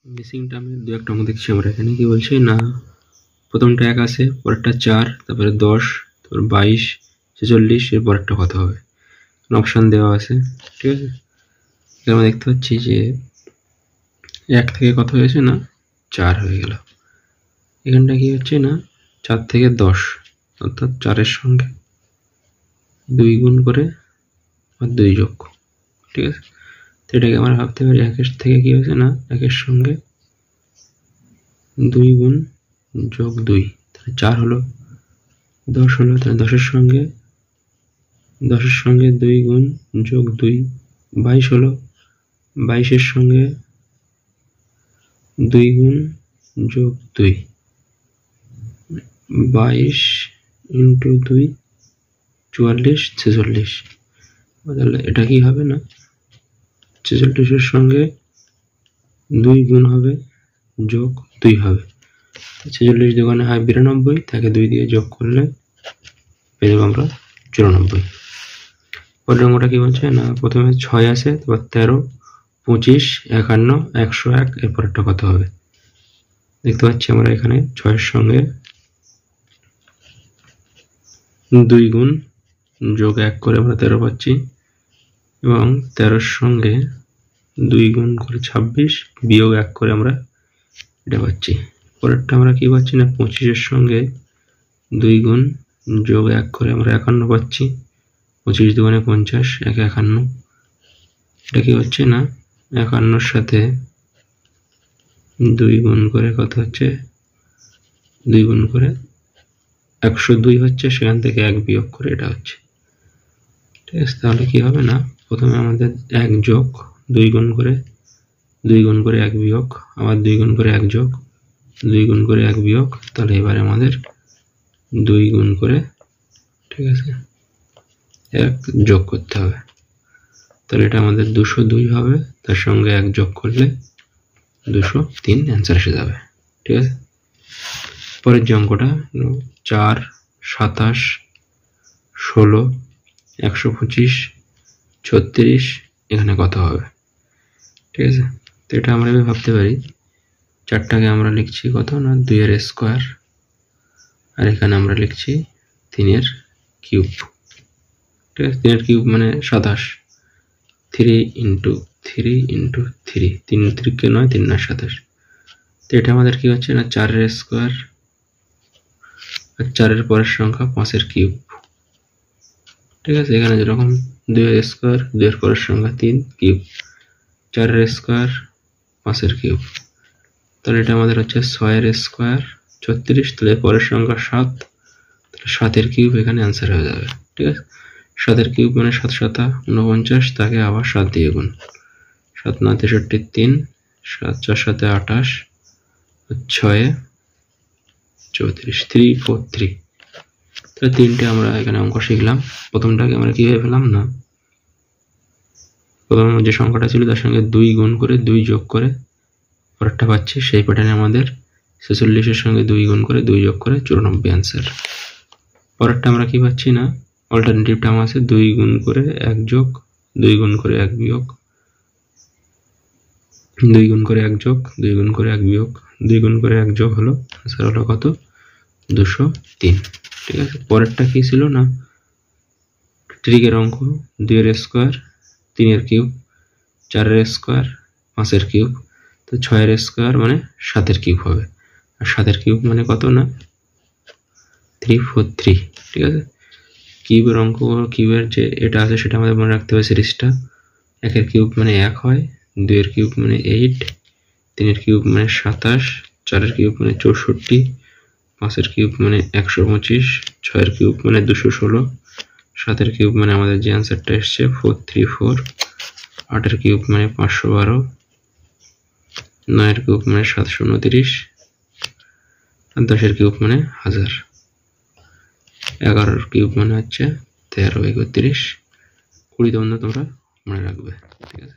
Missing টার্মের দু একটা অঙ্ক দেখছি আমরা এখানে। কি বলছে না, প্রথমটা 1 আছে, পরেরটা 4, তারপরে 10, তারপর 22, 46, এর পরেরটা কত হবে। অপশান দেওয়া আছে, ঠিক আছে। এখানে আমরা দেখতে পাচ্ছি যে 1 থেকে কত হয়েছে না 4 হয়ে গেল। এখানটা কি হচ্ছে না 4 থেকে 10, অর্থাৎ 4-এর সঙ্গে 2 গুণ করে আর 2 যোগ, ঠিক আছে। তো এটাকে আমরা ভাবতে পারি 1-এর থেকে কি হয়েছে না 1-এর সঙ্গে 2 গুণ যোগ 2, তাহলে 4 হলো, 10 হলো, তাহলে 10-এর সঙ্গে 2 গুণ যোগ 2 22 হলো, 22-এর সঙ্গে 2 গুণ যোগ 2, 22 ইন্টু 2 44, 46। তাহলে এটা কি হবে না 46-এর সঙ্গে 2 গুণ হবে যোগ 2 হবে। 46 দুগুণে হয় 92, তাকে 2 দিয়ে যোগ করলে পেয়ে যাবো আমরা 94। পরের অঙ্কটা কি বলছে না, প্রথমে 6 আছে, তারপর 13, 25, 51, 101, এরপরটা কত হবে। দেখতে পাচ্ছি আমরা এখানে 6-এর সঙ্গে 2 গুণ যোগ 1 করে আমরা 13 পাচ্ছি, এবং 13-র সঙ্গে 2 গুণ করে 26 বিয়োগ 1 করে আমরা এটা পাচ্ছি। পরেরটা আমরা কি পাচ্ছি না 25-এর সঙ্গে 2 গুণ যোগ 1 করে আমরা 51 পাচ্ছি, 25 দুগুণে 50, 1 51। এটা কি হচ্ছে না 51-র সাথে 2 গুণ করে কত হচ্ছে, 2 গুণ করে 102 হচ্ছে, সেখান থেকে 1 বিয়োগ করে এটা হচ্ছে, ঠিক আছে। তাহলে কি হবে না, প্রথমে আমাদের 1 যোগ 2 গুণ করে 1 বিয়োগ, আবার 2 গুণ করে 1 যোগ 2 গুণ করে 1 বিয়োগ, তাহলে এবারে আমাদের 2 গুণ করে, ঠিক আছে, 1 যোগ করতে হবে। তাহলে এটা আমাদের 202 হবে, তার সঙ্গে 1 যোগ করলে 203 অ্যান্সার এসে যাবে, ঠিক আছে। পরের যে অঙ্কটা 4, 27, 16, 125, 36, এখানে কত হবে, ঠিক আছে। তো এটা আমরা এভাবে ভাবতে পারি, 4টাকে আমরা লিখছি কত না 2-এর স্কোয়ার, আর এখানে আমরা লিখছি 3-এর কিউব, ঠিক আছে। 3-এর কিউব মানে 27, 3 ইন্টু 3 ইন্টু 3, 3 3কে 9, 3 9 27। তো এটা আমাদের কি হচ্ছে না 4-এর স্কোয়ার, আর 4-এর পরের সংখ্যা 5-এর কিউব, ঠিক আছে। এখানে যেরকম 2-এর স্কোয়ার, 2-এর পরের সংখ্যা 3 কিউব, 4-এর স্কোয়ার 5-এর কিউব, তাহলে এটা আমাদের হচ্ছে 6-এর স্কোয়ার 36, তাহলে পরের সংখ্যা 7, তাহলে 7-এর কিউব এখানে অ্যান্সার হয়ে যাবে, ঠিক আছে। 7-এর কিউব মানে 7 7 49, তাকে আবার 7 দিয়ে গুণ, 7 9 63, 3 7 4 7 28, 6 34, 343। তাহলে 3টে আমরা এখানে অঙ্ক শিখলাম। প্রথমটাকে আমরা কিভাবে পেলাম না, প্রথম যে সংখ্যাটা ছিল তার সঙ্গে 2 গুণ করে 2 যোগ করে পরেরটা পাচ্ছি, সেই প্যাটার্নে আমাদের 46-এর সঙ্গে 2 গুণ করে 2 যোগ করে 94 অ্যান্সার। পরেরটা আমরা কি পাচ্ছি না, অল্টারনেটিভ টার্ম আছে 2 গুণ করে 1 যোগ 2 গুণ করে 1 বিয়োগ, 2 গুণ করে 1 যোগ 2 গুণ করে 1 বিয়োগ, 2 গুণ করে 1 যোগ হলো, আনসার হলো কত 203, ঠিক আছে। পরেরটা কি ছিল না ট্রিকের অঙ্ক, 2-এর স্কোয়ার 3-এর কিউব, 4-এর স্কোয়ার 5-এর কিউব, তো 6-এর স্কোয়ার মানে 7-এর কিউব হবে, আর 7-এর কিউব মানে কত না 343, ঠিক আছে। কিউবের অঙ্ক, কিউবের যে এটা আছে সেটা আমাদের মনে রাখতে হবে সিরিজটা, 1-এর কিউব মানে 1 হয়, 2-এর কিউব মানে 8, 3-এর কিউব মানে 27, 4-এর কিউব মানে 64, 5-এর কিউব মানে 125, 6-এর কিউব মানে 216, 7-এর কিউব মানে আমাদের যে অ্যান্সারটা এসছে 434, 8-এর কিউব মানে 512, 9-এর কিউব মানে 729, আর 10-এর কিউব মানে 1000, 11-এর কিউব মানে হচ্ছে 13 31, 20 তোমরা মনে রাখবে, ঠিক আছে।